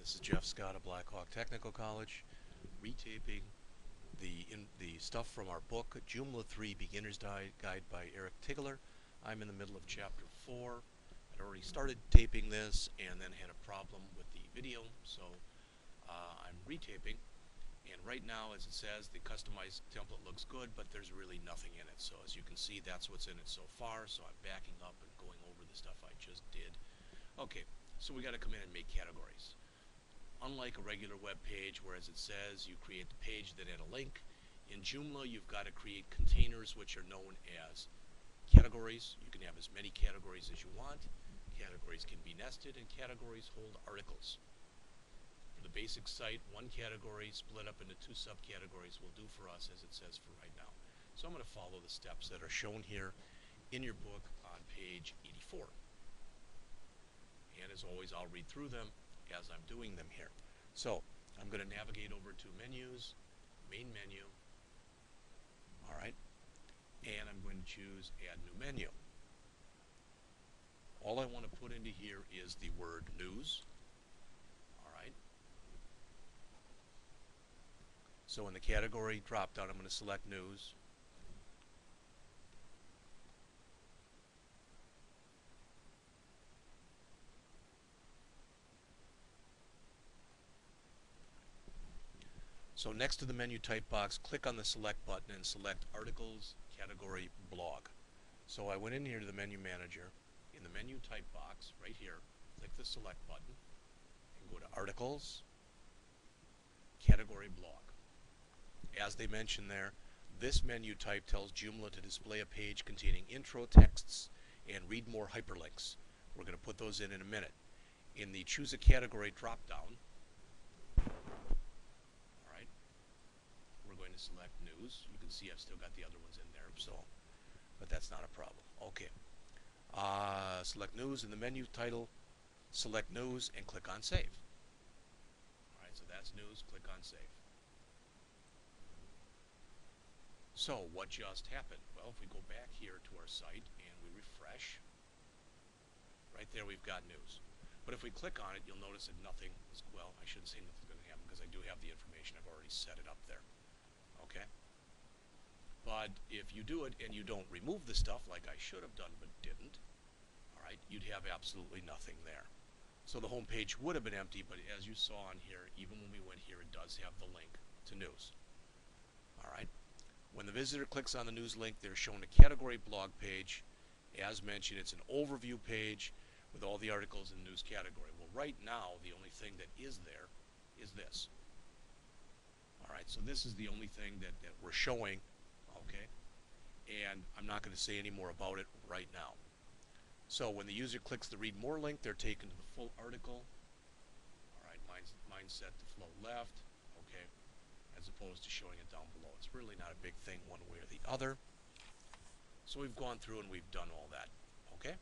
This is Jeff Scott of Blackhawk Technical College, retaping the stuff from our book, Joomla 3 Beginner's Guide by Eric Tigler. I'm in the middle of Chapter 4. I'd already started taping this and then had a problem with the video, so I'm retaping. And right now, as it says, the customized template looks good, but there's really nothing in it. So as you can see, that's what's in it so far. So I'm backing up and going over the stuff I just did. Okay, so we got to come in and make categories. Unlike a regular web page, where as it says, you create the page, then add a link, in Joomla you've got to create containers which are known as categories. You can have as many categories as you want. Categories can be nested, and categories hold articles. For the basic site, one category split up into two subcategories will do for us, as it says for right now. So I'm going to follow the steps that are shown here in your book on page 84. And as always, I'll read through them as I'm doing them here. So I'm going to navigate over to menus, main menu, alright, and I'm going to choose add new menu. All I want to put into here is the word news, alright. So in the category drop down, I'm going to select news. So next to the menu type box, click on the select button and select articles, category, blog. So I went in here to the menu manager. In the menu type box, right here, click the select button and go to articles, category, blog. As they mention there, this menu type tells Joomla to display a page containing intro texts and read more hyperlinks. We're going to put those in a minute. In the choose a category drop down, select news. You can see I've still got the other ones in there, so, but that's not a problem. Okay. Select news in the menu title, select news, and click on save. Alright, so that's news, click on save. So, what just happened? Well, if we go back here to our site and we refresh, right there we've got news. But if we click on it, you'll notice that nothing is, well, I shouldn't say nothing's going to happen because I do have the information. I've already set it up there. Okay, but if you do it and you don't remove the stuff like I should have done but didn't, alright, you'd have absolutely nothing there. So the home page would have been empty, but as you saw on here, even when we went here, it does have the link to news. Alright, when the visitor clicks on the news link, they're shown a category blog page. As mentioned, it's an overview page with all the articles in the news category. Well, right now, the only thing that is there is this. Alright, so this is the only thing that we're showing, okay, and I'm not going to say any more about it right now. So when the user clicks the read more link, they're taken to the full article. Alright, mine's set to flow left, okay, as opposed to showing it down below. It's really not a big thing one way or the other. So we've gone through and we've done all that, okay.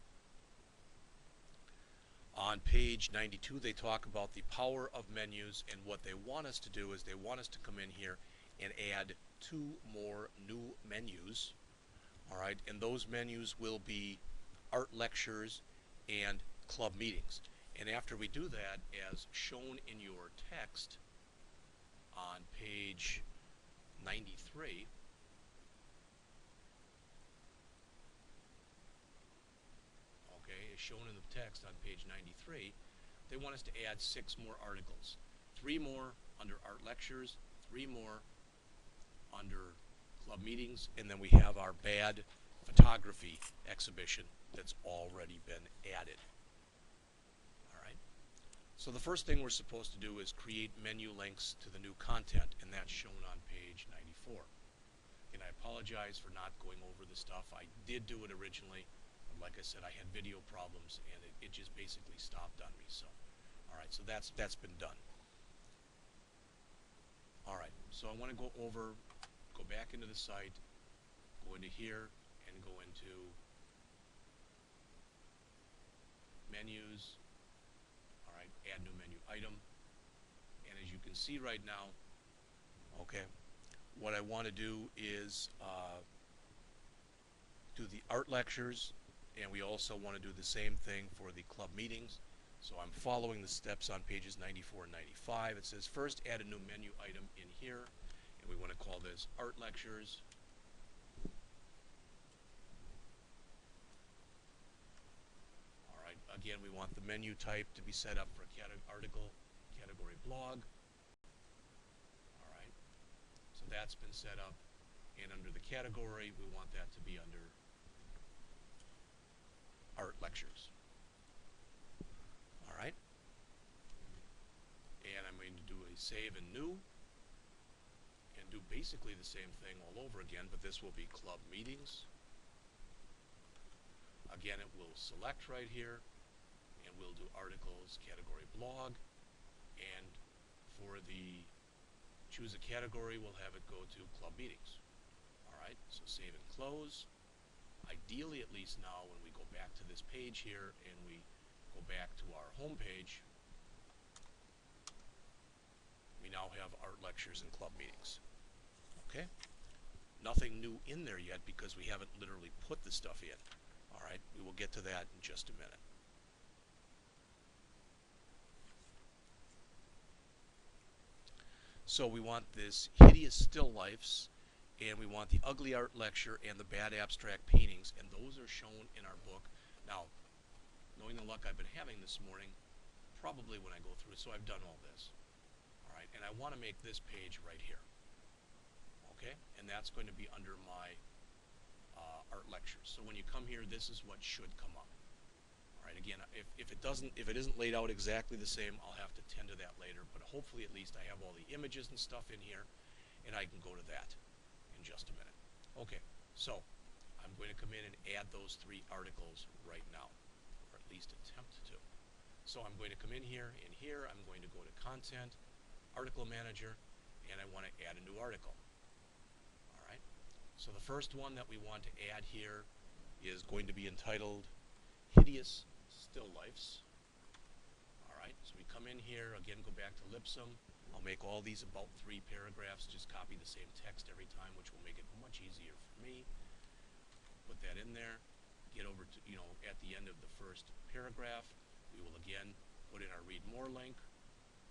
On page 92, they talk about the power of menus, and what they want us to do is they want us to come in here and add 2 more new menus. All right, and those menus will be art lectures and club meetings. And after we do that, as shown in your text on page 93, shown in the text on page 93, they want us to add 6 more articles. 3 more under art lectures, 3 more under club meetings, and then we have our bad photography exhibition that's already been added. Alright, so the first thing we're supposed to do is create menu links to the new content, and that's shown on page 94. And I apologize for not going over the stuff. I did do it originally. Like I said, I had video problems and it just basically stopped on me. So, alright, so that's been done. Alright, so I want to go back into the site, go into here, and go into menus. Alright, add new menu item. And as you can see right now, okay, what I want to do is do the art lectures. And we also want to do the same thing for the club meetings. So I'm following the steps on pages 94 and 95. It says first add a new menu item in here, and we want to call this Art Lectures. All right, again, we want the menu type to be set up for article, category blog. All right, so that's been set up. And under the category, we want that to be under Art Lectures. All right. And I'm going to do a save and new and do basically the same thing all over again, but this will be club meetings. Again, it will select right here, and we'll do articles, category blog, and for the choose a category, we'll have it go to club meetings. All right, so save and close. Ideally, at least now, when we go back to this page here and we go back to our home page, we now have Art Lectures and club meetings. Okay? Nothing new in there yet because we haven't literally put the stuff in. All right, we will get to that in just a minute. So we want this hideous still lifes, and we want the ugly art lecture and the bad abstract paintings, and those are shown in our book. Now, knowing the luck I've been having this morning, probably when I go through it, so I've done all this. All right, and I want to make this page right here. Okay, and that's going to be under my art lectures. So when you come here, this is what should come up. All right, again, if it isn't laid out exactly the same, I'll have to tend to that later. But hopefully, at least I have all the images and stuff in here, and I can go to that in just a minute. Okay, so I'm going to come in and add those 3 articles right now, or at least attempt to. So I'm going to come in here, and here I'm going to go to Content, Article Manager, and I want to add a new article. All right. So the first one that we want to add here is going to be entitled Hideous Still Lifes. All right, so we come in here, again, go back to Lipsum. I'll make all these about 3 paragraphs, just copy the same text every time, which will make it much easier for me. Put that in there, get over to, at the end of the first paragraph, we will again put in our read more link.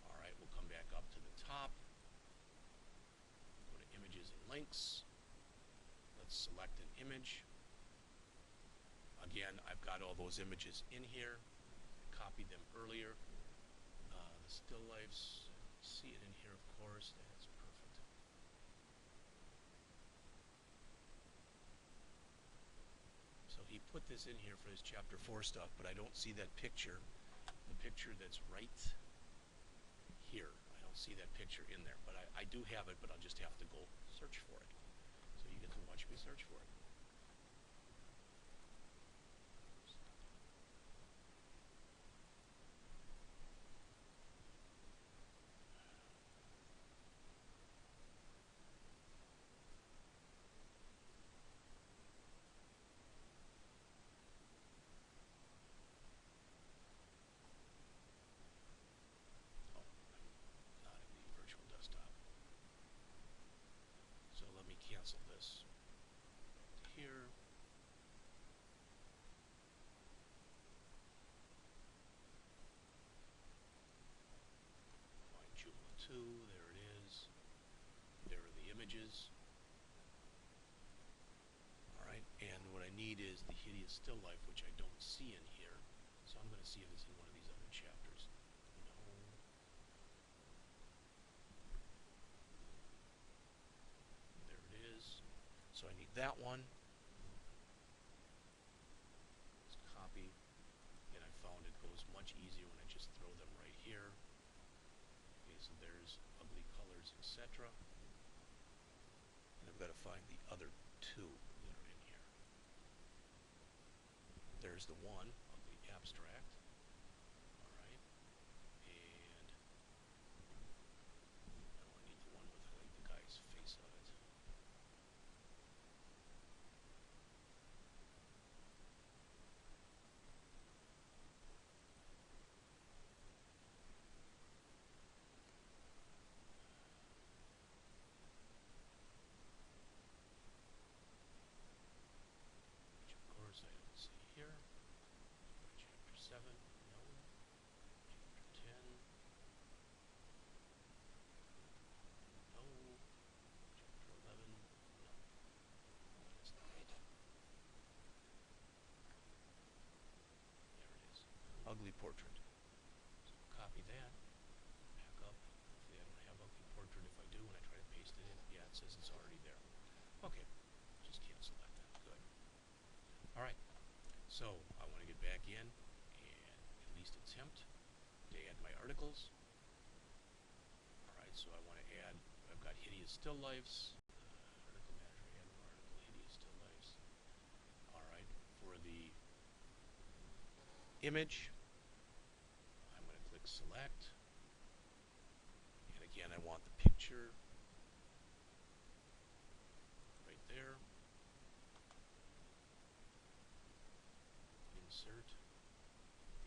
All right, we'll come back up to the top, go to images and links. Let's select an image. Again, I've got all those images in here. Copied them earlier. The still lifes, see it in here, of course. That's perfect. So he put this in here for his chapter 4 stuff, but I don't see that picture. The picture that's right here. I don't see that picture in there, but I do have it, but I'll just have to go search for it. So you get to watch me search for it. Cancel this here. Find Joomla 2, there it is. There are the images. Alright, and what I need is the hideous still life, which I don't see in here. So I'm going to see if it's in one of these other chapters. No. There it is. So I need that one. Let's copy. And I found it goes much easier when I just throw them right here. Okay, so there's ugly colors, etc. And I've got to find the other 2 that are in here. There's the one, ugly abstract. Alright. And now I need the one with like the guy's face on it. Which of course I don't see here. Chapter 7. ugly portrait. So copy that, back up. Hopefully I don't have ugly portrait. If I do, when I try to paste it in, yeah, it says it's already there. Okay, just cancel that then. Good. All right, so I want to get back in and at least attempt to add my articles. All right, so I want to add, I've got hideous still lifes. Article manager, add new article, hideous still lifes. All right, for the image, I'm going to click select. And again, I want the picture right there. Insert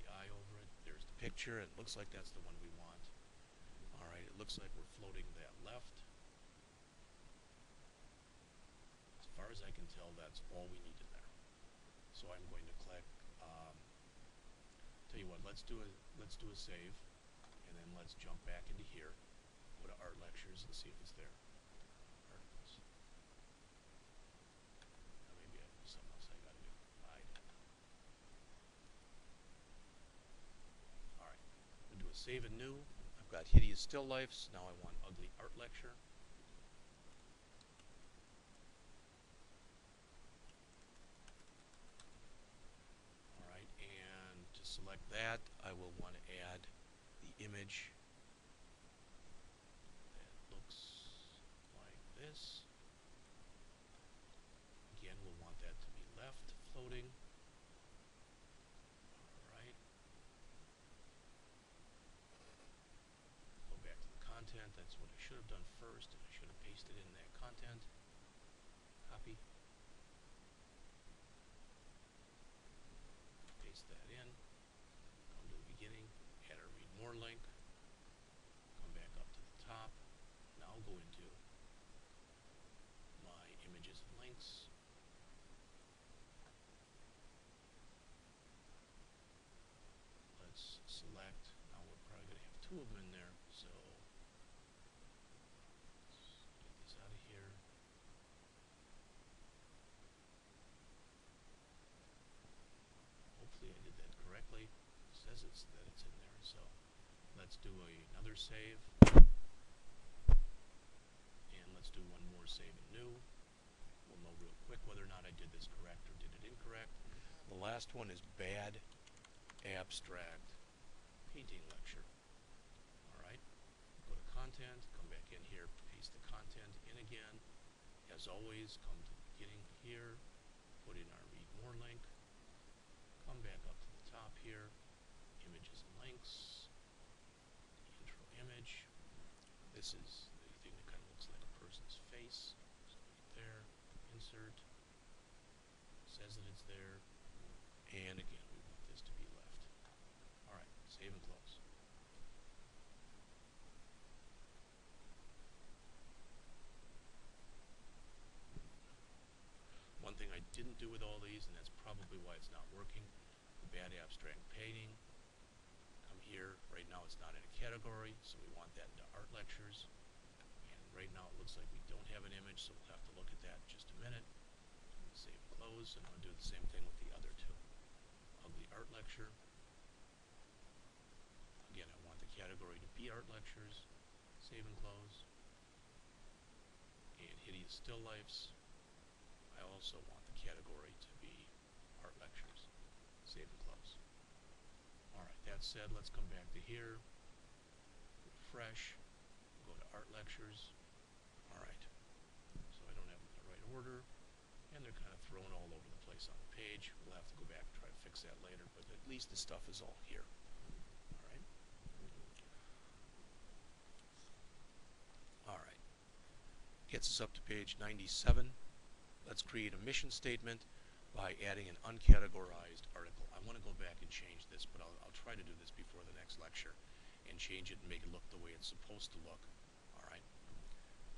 the eye over it. There's the picture. It looks like that's the one we want. All right, it looks like we're floating that left. As far as I can tell, that's all we need in there. So I'm going to click. Tell you what, let's do a save, and then let's jump back into here. Go to Art Lectures and see if it's there. Articles. Now maybe there's something else I got to do. Hide. All right, I'm going to do a save and new. I've got hideous still lifes. Now I want ugly art lecture. Select that. I will want to add the image that looks like this. Again, we'll want that to be left, floating. Alright. Go back to the content. That's what I should have done first, and I should have pasted in that content. Copy. Paste that in. Come to the beginning, add a read more link, come back up to the top. Now go into my images and links. Let's select. Now we're probably going to have two of them in there, so let's get this out of here. Hopefully I did that correctly. It says that it's in there, so let's do another save. And let's do one more save and new. We'll know real quick whether or not I did this correct or did it incorrect. The last one is bad abstract painting lecture. Alright, go to content, come back in here, paste the content in again. As always, come to the beginning here, put in our read more link, come back up to the top here, images and links, intro image. This is the thing that kind of looks like a person's face. So right there, insert, says that it's there, and again, we want this to be left. Alright, save and close. One thing I didn't do with all these, and that's probably why it's not working, the bad abstract painting. Come here, right now it's not in a category, so we want that into art lectures. And right now it looks like we don't have an image, so we'll have to look at that in just a minute. I'm going to save and close, and I'll do the same thing with the other two. Ugly art lecture. Again, I want the category to be art lectures. Save and close. And hideous still lifes. I also want the category to be art lectures. Save and close. Alright, that said, let's come back to here. Refresh. Go to art lectures. Alright, so I don't have them in the right order. And they're kind of thrown all over the place on the page. We'll have to go back and try to fix that later, but at least the stuff is all here. Alright. Alright. Gets us up to page 97. Let's create a mission statement by adding an uncategorized article. I want to go back and change this, but I'll try to do this before the next lecture and change it and make it look the way it's supposed to look. Alright.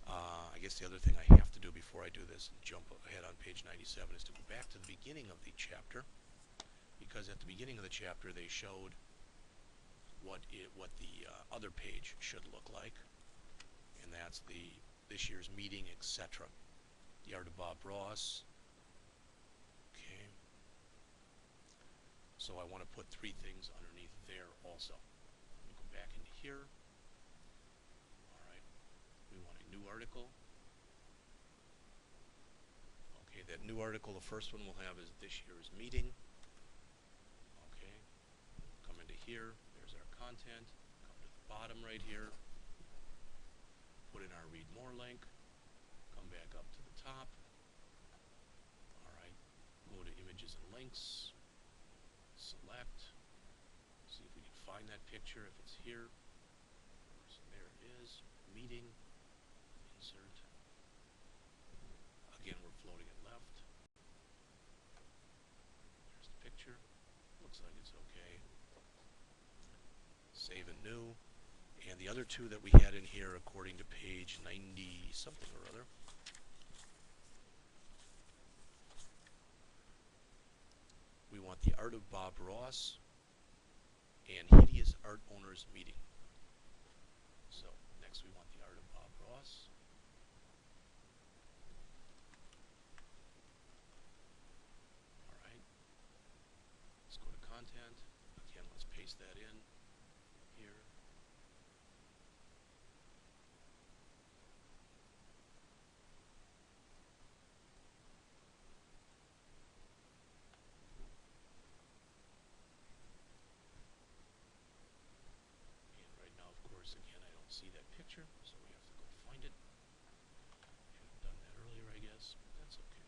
I guess the other thing I have to do before I do this and jump ahead on page 97 is to go back to the beginning of the chapter, because at the beginning of the chapter they showed what the other page should look like, and that's this year's meeting, etc. The Art of Bob Ross. Okay. So I want to put three things underneath there also. Let me go back into here. Alright, we want a new article. Okay, that new article, the first one we'll have is this year's meeting. Okay, come into here, there's our content. Come to the bottom right here, put in our read more link, come back up to the top. Alright, go to images and links, select, see if we can find that picture, if it's here. So there it is, meeting, insert. Again, we're floating it left. There's the picture. Looks like it's okay. Save and new. And the other two that we had in here, according to page 90 something or other, we want the Art of Bob Ross and Hideous Art Owners Meeting. So next we want the Art of Bob Ross. Alright, let's go to content. Again, let's paste that in here. Again, I don't see that picture, so we have to go find it. Should have done that earlier, I guess, but that's okay.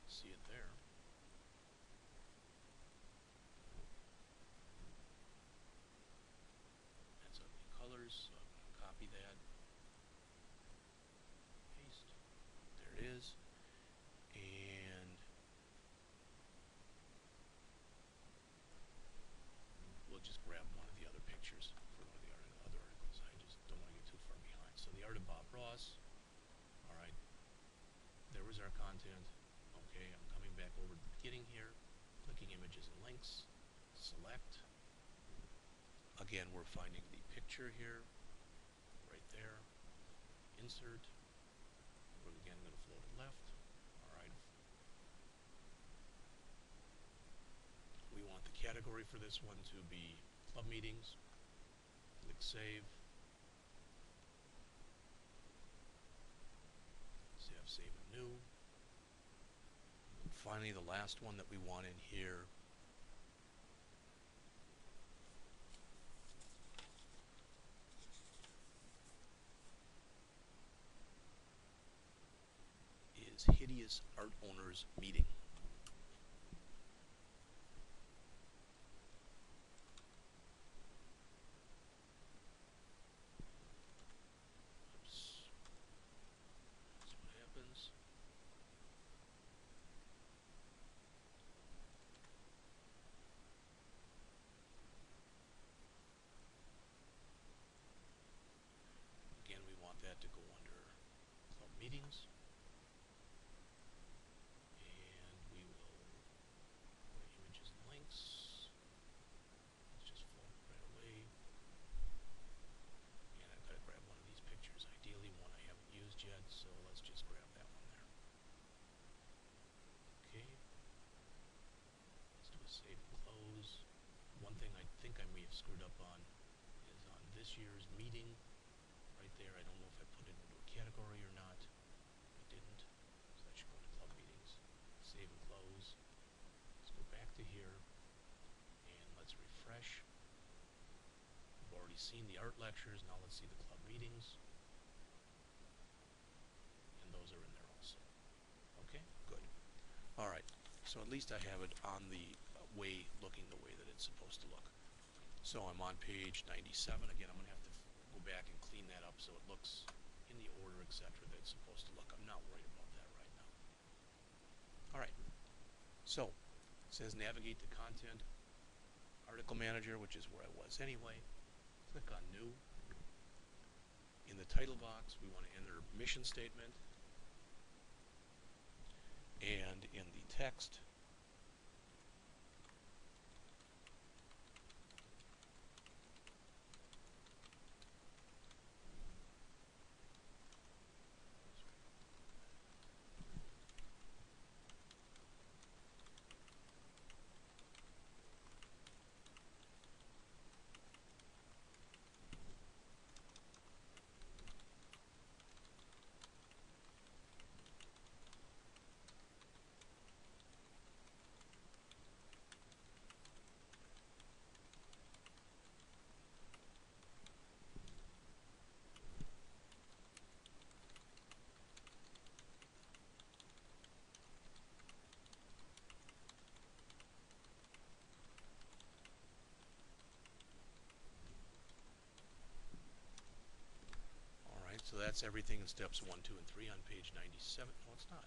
See it there. That's ugly colors, so I'm going to copy that. Paste. There it is. And we'll just grab one of the other pictures for one of the other articles. I just don't want to get too far behind. So the Art of Bob Ross. Alright. There was our content. Okay, I'm coming back over to the beginning here. Clicking images and links. Select. Again, we're finding the picture here. Right there. Insert. We're again going to float it left. Alright. We want the category for this one to be club meetings. Click save. Save and new. And finally, the last one that we want in here is Hideous Art Owners Meeting. Oops. That's what happens. Again, we want that to go under club meetings. And we will go to images and links. Let's just float right away. And I've got to grab one of these pictures. Ideally, one I haven't used yet, so let's just grab that one there. Okay. Let's do a save and close. One thing I think I may have screwed up on is on this year's meeting. Right there, I don't know if I put it into a category or not. I didn't, so that should go into club meetings. Save and close. Let's go back to here, and let's refresh. We've already seen the art lectures, now let's see the club meetings. And those are in there also. Okay, good. Alright, so at least I have it on the looking the way that it's supposed to look. So I'm on page 97. Again, I'm going to have to go back and clean that up so it looks in the order, etc. that it's supposed to look. I'm not worried about that right now. Alright, so it says navigate to content, article manager, which is where I was anyway. Click on new. In the title box, we want to enter mission statement. And in the text, that's everything in steps 1, 2, and 3 on page 97. No, it's not.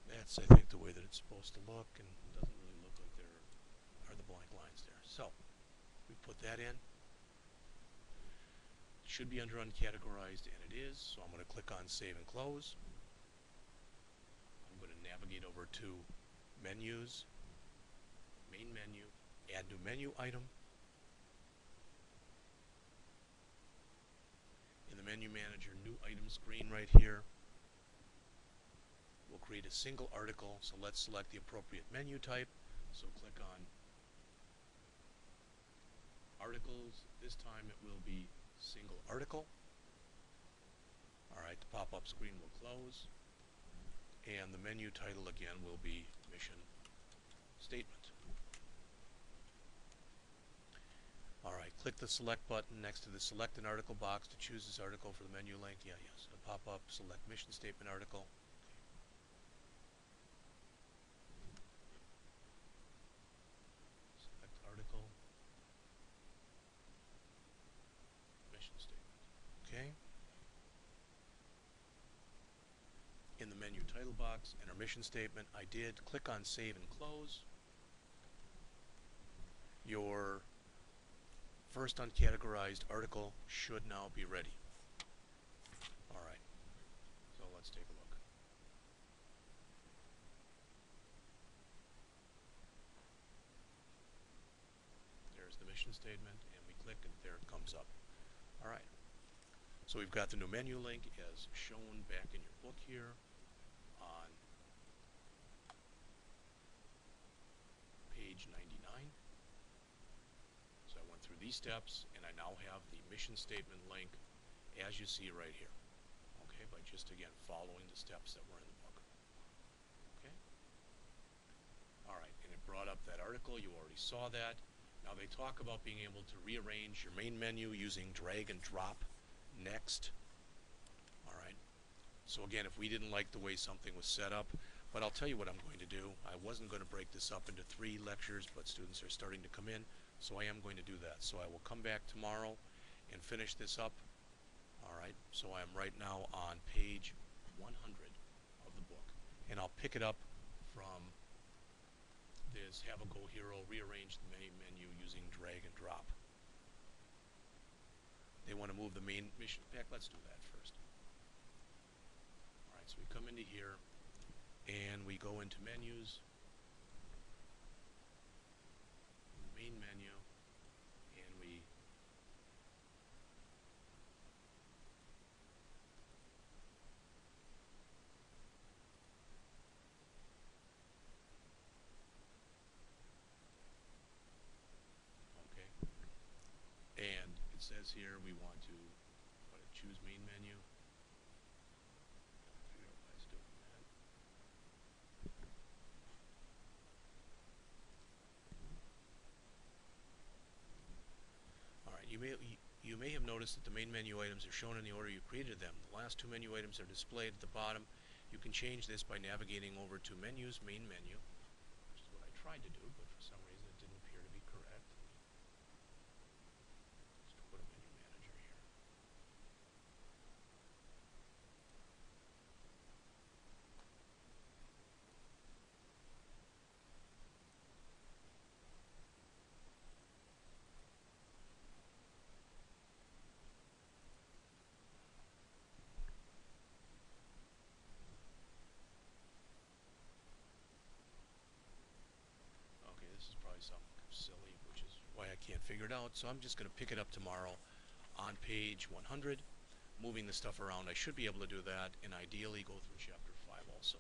That's, I think, the way that it's supposed to look, and it doesn't really look like there are the blank lines there. So we put that in. It should be under uncategorized, and it is. So I'm going to click on Save and Close. I'm going to navigate over to Menus, Main Menu, Add New Menu Item. In the Menu Manager New Item screen right here, we'll create a single article. So let's select the appropriate menu type. So click on Articles. This time it will be Single Article. Alright, the pop-up screen will close. And the menu title again will be Mission Statement. Alright, click the Select button next to the Select an Article box to choose this article for the menu link. Yeah, yes. A pop-up, select Mission Statement Article. Select Article, Mission Statement. Okay. In the menu title box, enter mission statement. I did. Click on Save and Close. Your first uncategorized article should now be ready. Alright, so let's take a look. There's the mission statement, and we click, and there it comes up. Alright, so we've got the new menu link as shown back in your book here on page 99. So I went through these steps, and I now have the mission statement link as you see right here. Okay, by just again following the steps that were in the book. Okay. Alright, and it brought up that article. You already saw that. Now they talk about being able to rearrange your main menu using drag and drop next. Alright, so again, if we didn't like the way something was set up, but I'll tell you what I'm going to do. I wasn't going to break this up into 3 lectures, but students are starting to come in, so I am going to do that. So I will come back tomorrow and finish this up. Alright, so I am right now on page 100 of the book, and I'll pick it up from this Have a Go Hero, rearrange the main menu using drag and drop. They want to move the main mission. In fact, let's do that first. Alright, so we come into here, and we go into menus, main menu, and we okay, and it says here we want to choose main menu. Figure out why it's doing that. Alright, you may have noticed that the main menu items are shown in the order you created them. The last 2 menu items are displayed at the bottom. You can change this by navigating over to Menus, Main Menu, which is what I tried to do, but for some reason it didn't appear to be correct. Let's put a menu manager here. why I can't figure it out. So I'm just going to pick it up tomorrow on page 100, moving the stuff around. I should be able to do that, and ideally go through chapter 5 also.